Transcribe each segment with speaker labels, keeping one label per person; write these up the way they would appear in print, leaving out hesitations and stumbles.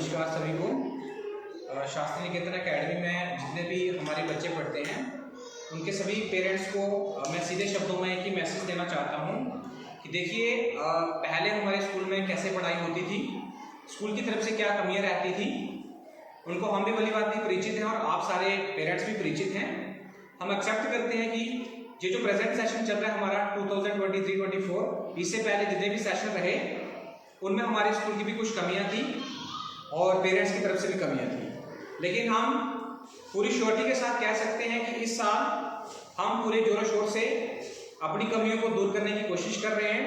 Speaker 1: नमस्कार सभी को। शास्त्री निकेतन एकेडमी में जितने भी हमारे बच्चे पढ़ते हैं उनके सभी पेरेंट्स को मैं सीधे शब्दों में एक ही मैसेज देना चाहता हूँ कि देखिए, पहले हमारे स्कूल में कैसे पढ़ाई होती थी, स्कूल की तरफ से क्या कमियाँ रहती थी, उनको हम भी भली बात परिचित हैं और आप सारे पेरेंट्स भी परिचित हैं। हम एक्सेप्ट करते हैं कि ये जो प्रेजेंट सेशन चल रहा है हमारा 2023-24, इससे पहले जितने भी सेशन रहे उनमें हमारे स्कूल की भी कुछ कमियां थी और पेरेंट्स की तरफ से भी कमियां थी, लेकिन हम पूरी श्योरिटी के साथ कह सकते हैं कि इस साल हम पूरे जोरों शोर से अपनी कमियों को दूर करने की कोशिश कर रहे हैं।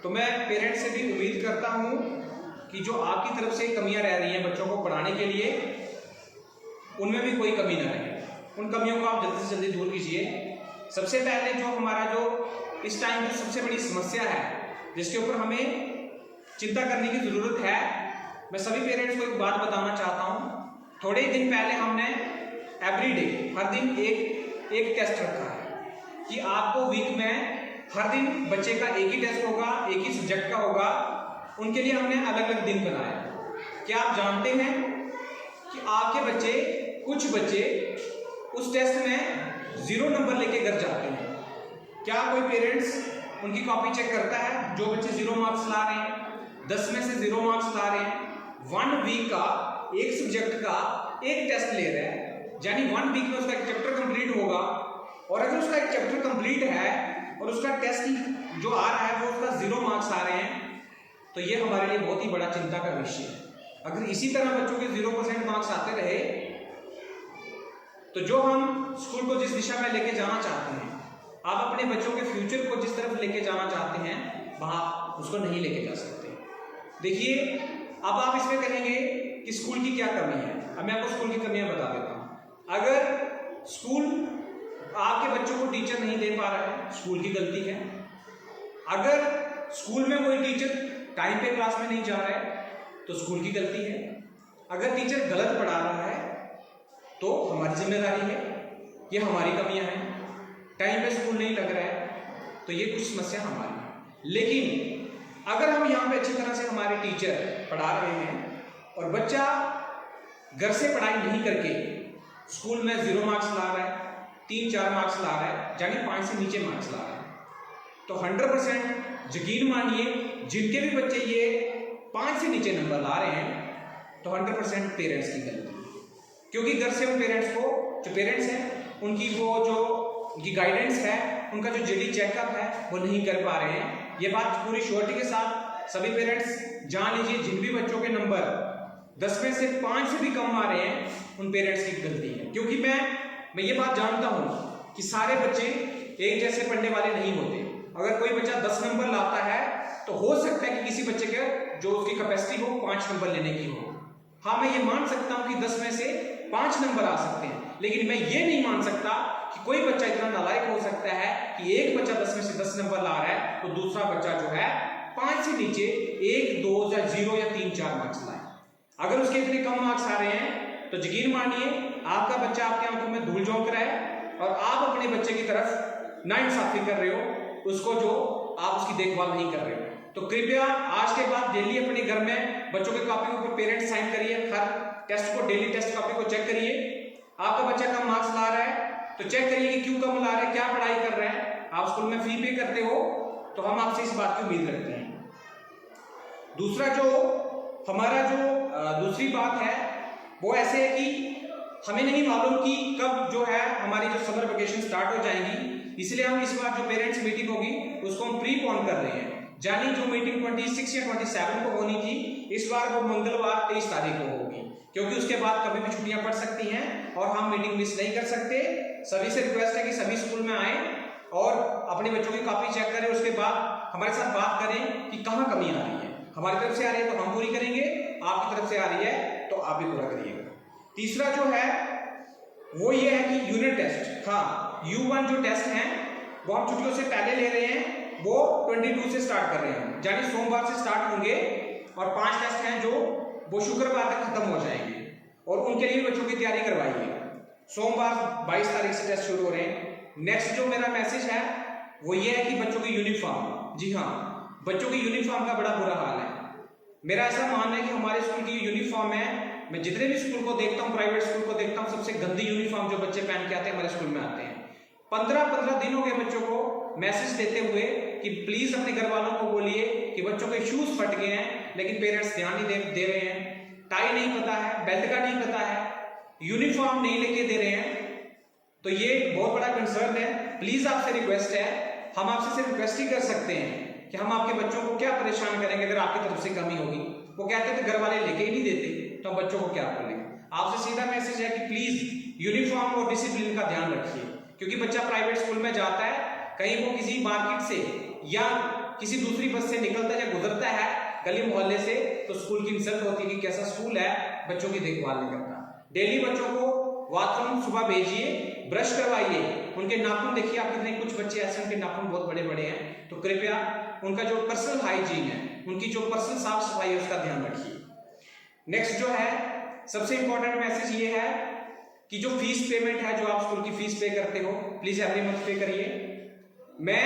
Speaker 1: तो मैं पेरेंट्स से भी उम्मीद करता हूं कि जो आपकी तरफ से कमियां रह रही हैं बच्चों को पढ़ाने के लिए, उनमें भी कोई कमी ना रहे, उन कमियों को आप जल्दी से जल्दी दूर कीजिए। सबसे पहले जो हमारा जो इस टाइम की सबसे बड़ी समस्या है जिसके ऊपर हमें चिंता करने की ज़रूरत है, मैं सभी पेरेंट्स को एक बात बताना चाहता हूँ। थोड़े ही दिन पहले हमने एवरीडे हर दिन एक टेस्ट रखा है कि आपको वीक में हर दिन बच्चे का एक ही टेस्ट होगा, एक ही सब्जेक्ट का होगा। उनके लिए हमने अलग अलग दिन बनाया। क्या आप जानते हैं कि आपके बच्चे, कुछ बच्चे उस टेस्ट में 0 नंबर लेके घर जाते हैं? क्या कोई पेरेंट्स उनकी कॉपी चेक करता है? जो बच्चे 0 मार्क्स ला रहे हैं, 10 में से 0 मार्क्स ला रहे हैं, 1 वीक का एक सब्जेक्ट का एक टेस्ट ले रहे हैं, यानी 1 वीक में उसका एक चैप्टर कंप्लीट होगा। और अगर उसका एक चैप्टर कंप्लीट है और उसका टेस्ट जो आ रहा है वो उसका 0 मार्क्स आ रहे हैं, तो ये हमारे लिए बहुत ही बड़ा चिंता का विषय है। अगर इसी तरह बच्चों के 0% मार्क्स आते रहे तो जो हम स्कूल को जिस दिशा में लेके जाना चाहते हैं, आप अपने बच्चों के फ्यूचर को जिस तरफ लेके जाना चाहते हैं, वहां उसको नहीं लेके जा सकते। देखिए, अब आप इसमें कहेंगे कि स्कूल की क्या कमी है। अब मैं आपको स्कूल की कमियां बता देता हूं। अगर स्कूल आपके बच्चों को टीचर नहीं दे पा रहा है, स्कूल की गलती है। अगर स्कूल में कोई टीचर टाइम पे क्लास में नहीं जा रहा है तो स्कूल की गलती है। अगर टीचर गलत पढ़ा रहा है तो हमारी जिम्मेदारी है, ये हमारी कमियां हैं। टाइम पे स्कूल नहीं लग रहा है तो ये कुछ समस्या हमारी है। लेकिन अगर हम यहाँ पे अच्छी तरह से हमारे टीचर पढ़ा रहे हैं और बच्चा घर से पढ़ाई नहीं करके स्कूल में 0 मार्क्स ला रहा है, 3-4 मार्क्स ला रहा है, यानी 5 से नीचे मार्क्स ला रहा है, तो 100% यकीन मानिए जिनके भी बच्चे ये 5 से नीचे नंबर ला रहे हैं तो 100% पेरेंट्स की गलती है। क्योंकि घर से उन पेरेंट्स को, जो पेरेंट्स हैं उनकी वो जो उनकी गाइडेंस है, उनका जो जेडी चेकअप है वो नहीं कर पा रहे हैं। ये बात पूरी श्योरिटी के साथ सभी पेरेंट्स जान लीजिए, जिन भी बच्चों के नंबर 10 में से 5 से भी कम आ रहे हैं उन पेरेंट्स की गलती है। क्योंकि मैं ये बात जानता हूं कि सारे बच्चे एक जैसे पढ़ने वाले नहीं होते। अगर कोई बच्चा 10 नंबर लाता है तो हो सकता है कि किसी बच्चे के जो उसकी कैपेसिटी हो 5 नंबर लेने की हो। हाँ, मैं ये मान सकता हूं कि 10 में से 5 नंबर आ सकते हैं, लेकिन मैं ये नहीं मान सकता कि कोई बच्चा इतना नालायक हो सकता है कि एक बच्चा 10 में से 10 नंबर ला रहा है तो दूसरा बच्चा जो है 5 से नीचे 1, 2 या 0 या 3-4 मार्क्स लाए। अगर उसके इतने कम मार्क्स आ रहे हैं तो यकीन मानिए आपका बच्चा आपके आंखों में धूल झोंक रहा है और आप अपने बच्चे की तरफ नाइंसाफी कर रहे हो, उसको जो आप उसकी देखभाल नहीं कर रहे हो। तो कृपया आज के बाद डेली अपने घर में बच्चों की कॉपी के ऊपर पेरेंट्स साइन करिए। हर टेस्ट को, डेली टेस्ट कॉपी को चेक करिए। आपका बच्चा कम मार्क्स ला रहा है तो चेक करिए कि क्यों कम ला रहा है, क्या पढ़ाई कर रहा है। आप स्कूल में फी पे करते हो तो हम आपसे इस बात की उम्मीद रखते हैं। दूसरा जो हमारा जो दूसरी बात है वो ऐसे है कि हमें नहीं मालूम कि कब जो है हमारी जो समर वेकेशन स्टार्ट हो जाएंगी, इसलिए हम इस बार जो पेरेंट्स मीटिंग होगी उसको हम प्रीपोन कर रहे हैं। यानी जो मीटिंग 26 या 27 को होनी थी, इस बार वो मंगलवार 23 तारीख को होगी, क्योंकि उसके बाद कभी भी छुट्टियां पड़ सकती हैं और हम मीटिंग मिस नहीं कर सकते। सभी से रिक्वेस्ट है कि सभी स्कूल में आए और अपने बच्चों की कॉपी चेक करें, उसके बाद हमारे साथ बात करें कि कहाँ कमी आ रही है। हमारी तरफ से आ रही है तो हम पूरी करेंगे, आपकी तरफ से आ रही है तो आप भी पूरा करिएगा। तीसरा जो है वो ये है कि यूनिट टेस्ट, हाँ U1 जो टेस्ट हैं वो हम छुट्टियों से पहले ले रहे हैं, वो 22 से स्टार्ट कर रहे हैं, यानी सोमवार से स्टार्ट होंगे और 5 टेस्ट हैं जो वो शुक्रवार तक खत्म हो जाएंगे और उनके लिए बच्चों की तैयारी करवाइए। सोमवार 22 तारीख से टेस्ट शुरू हो रहे हैं। नेक्स्ट जो मेरा मैसेज है वो ये है कि बच्चों की यूनिफॉर्म, जी हाँ, बच्चों की यूनिफॉर्म का बड़ा बुरा हाल है। मेरा ऐसा मानना है कि हमारे स्कूल की यूनिफॉर्म है, मैं जितने भी स्कूल को देखता हूँ, प्राइवेट स्कूल को देखता हूँ, सबसे गंदी यूनिफॉर्म जो बच्चे पहन के आते हैं हमारे स्कूल में आते हैं। 15-15 दिन हो गए बच्चों को मैसेज देते हुए कि प्लीज अपने घर वालों को बोलिए कि बच्चों के शूज फट गए हैं, लेकिन पेरेंट्स ध्यान नहीं दे रहे हैं। टाई नहीं पता है, बेल्ट का नहीं पता है, यूनिफॉर्म नहीं लेके दे रहे हैं। तो ये बहुत बड़ा कंसर्न है। प्लीज आपसे रिक्वेस्ट है, हम आपसे सिर्फ रिक्वेस्ट ही कर सकते हैं कि हम आपके बच्चों को क्या परेशान करेंगे अगर आपकी तरफ से कमी होगी। वो कहते थे घर वाले लेके ही नहीं देते, तो हम बच्चों को क्या बोलेंगे। आपसे सीधा मैसेज है कि प्लीज यूनिफॉर्म और डिसिप्लिन का ध्यान रखिए, क्योंकि बच्चा प्राइवेट स्कूल में जाता है, कहीं वो किसी मार्केट से या किसी दूसरी बस से निकलता है या गुजरता है गली मोहल्ले से, तो स्कूल की इंसल्ट होती है कि कैसा स्कूल है, बच्चों की देखभाल नहीं करता। डेली बच्चों को बाथरूम सुबह भेजिए, ब्रश करवाइए, उनके नाखून देखिए आप कितने, कुछ बच्चे ऐसे उनके नाखून बहुत बड़े बड़े हैं, तो कृपया उनका जो पर्सनल हाइजीन है, उनकी जो पर्सनल साफ सफाई है, उसका ध्यान रखिए। नेक्स्ट जो है सबसे इंपॉर्टेंट मैसेज ये है कि जो फीस पेमेंट है, जो आप स्कूल की फीस पे करते हो, प्लीज एवरी मंथ पे करिए। मैं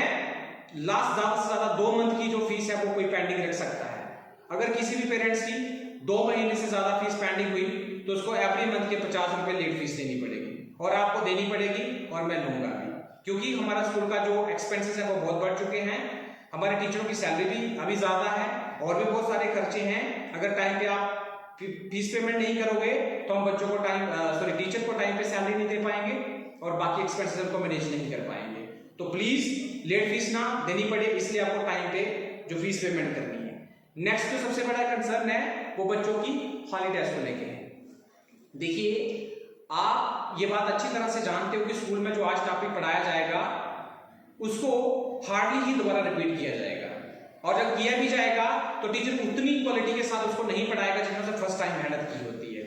Speaker 1: लास्ट ज्यादा से ज्यादा 2 मंथ की जो फीस है वो कोई पेंडिंग रख सकता है। अगर किसी भी पेरेंट्स की 2 महीने से ज्यादा फीस पेंडिंग हुई तो उसको एवरी मंथ के 50 रुपए लेट फीस देनी पड़ेगी, और आपको देनी पड़ेगी और मैं लूंगा भी, क्योंकि हमारा स्कूल का जो एक्सपेंसेस है वो बहुत बढ़ चुके हैं। हमारे टीचरों की सैलरी भी अभी ज्यादा है और भी बहुत सारे खर्चे हैं। अगर टाइम पे आप फीस पेमेंट नहीं करोगे तो हम बच्चों को टीचर को टाइम पे सैलरी नहीं दे पाएंगे और बाकी एक्सपेंसेस को मैनेज नहीं कर पाएंगे। तो प्लीज लेट फीस ना देनी पड़े, इसलिए आपको टाइम पे जो फीस पेमेंट करनी है। नेक्स्ट जो सबसे बड़ा कंसर्न है वो बच्चों की हॉलीडेज को लेके है। देखिए, आप ये बात अच्छी तरह से जानते हो कि स्कूल में जो आज टॉपिक पढ़ाया जाएगा उसको हार्डली ही दोबारा रिपीट किया जाएगा, और जब किया भी जाएगा तो टीचर उतनी क्वालिटी के साथ उसको नहीं पढ़ाएगा जितना से फर्स्ट टाइम मेहनत की होती है।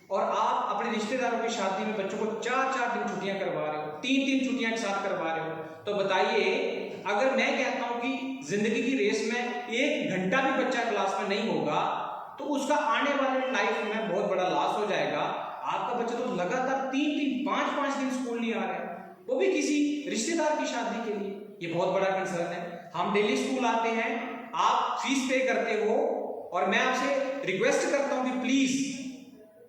Speaker 1: और आप अपने रिश्तेदारों की शादी में बच्चों को 4-4 दिन छुट्टियां करवा रहे हो, 3-3 छुट्टियां एक साथ करवा रहे हो, तो बताइए, अगर मैं कहता हूं कि जिंदगी की रेस में 1 घंटा भी बच्चा क्लास में नहीं होगा तो उसका आने वाले लाइफ में बहुत बड़ा लॉस हो जाएगा। आपका बच्चा तो लगातार 3-3, 5-5 दिन स्कूल नहीं आ रहा है, वो भी किसी रिश्तेदार की शादी के लिए। ये बहुत बड़ा कंसर्न है। हम डेली स्कूल आते हैं, आप फीस पे करते हो, और मैं आपसे रिक्वेस्ट करता हूं कि प्लीज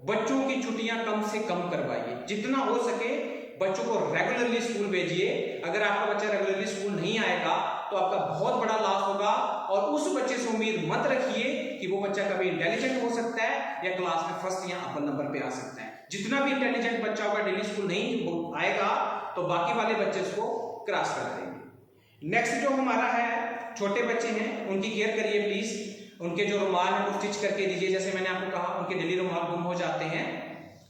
Speaker 1: बच्चों की छुट्टियां कम से कम करवाइए, जितना हो सके बच्चों को रेगुलरली स्कूल भेजिए। अगर आपका बच्चा रेगुलरली स्कूल नहीं आएगा तो आपका बहुत बड़ा लॉस होगा, और उस बच्चे से उम्मीद मत रखिए कि वो बच्चा कभी इंटेलिजेंट हो सकता है या क्लास में फर्स्ट या अव्वल नंबर पे आ सकता है। जितना भी इंटेलिजेंट बच्चा होगा डेली स्कूल नहीं आएगा तो बाकी वाले बच्चे उसको क्रॉस कर देंगे। नेक्स्ट जो हमारा है, छोटे बच्चे हैं उनकी केयर करिए प्लीज। उनके जो रुमाल है वो स्टिच करके दीजिए, जैसे मैंने आपको कहा उनके डेली रुमाल गुम हो जाते हैं,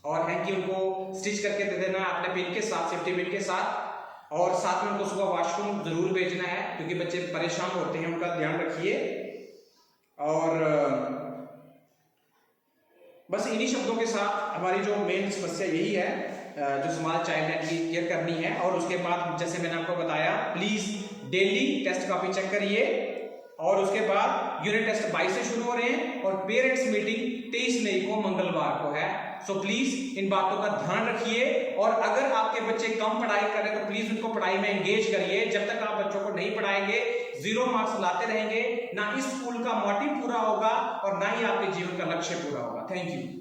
Speaker 1: और हैंकी उनको स्टिच करके दे देना अपने पिन के साथ, सेफ्टी पिन के साथ, और साथ में उनको सुबह वॉशरूम जरूर भेजना है क्योंकि बच्चे परेशान होते हैं, उनका ध्यान रखिए। और बस इन्हीं शब्दों के साथ हमारी जो मेन समस्या यही है, जो स्मॉल चाइल्ड है की केयर करनी है। और उसके बाद जैसे मैंने आपको बताया, please daily test copy check करिए, और उसके बाद यूनिट टेस्ट 22 से शुरू हो रहे हैं और पेरेंट्स मीटिंग 23 मई को मंगलवार को है। सो प्लीज इन बातों का ध्यान रखिए, और अगर आपके बच्चे कम पढ़ाई कर रहे हैं तो प्लीज उनको पढ़ाई में एंगेज करिए। जब तक आप बच्चों को नहीं पढ़ाएंगे 0 मार्क्स लाते रहेंगे, ना इस स्कूल का मोटिव पूरा होगा और ना ही आपके जीवन का लक्ष्य पूरा होगा। Thank you.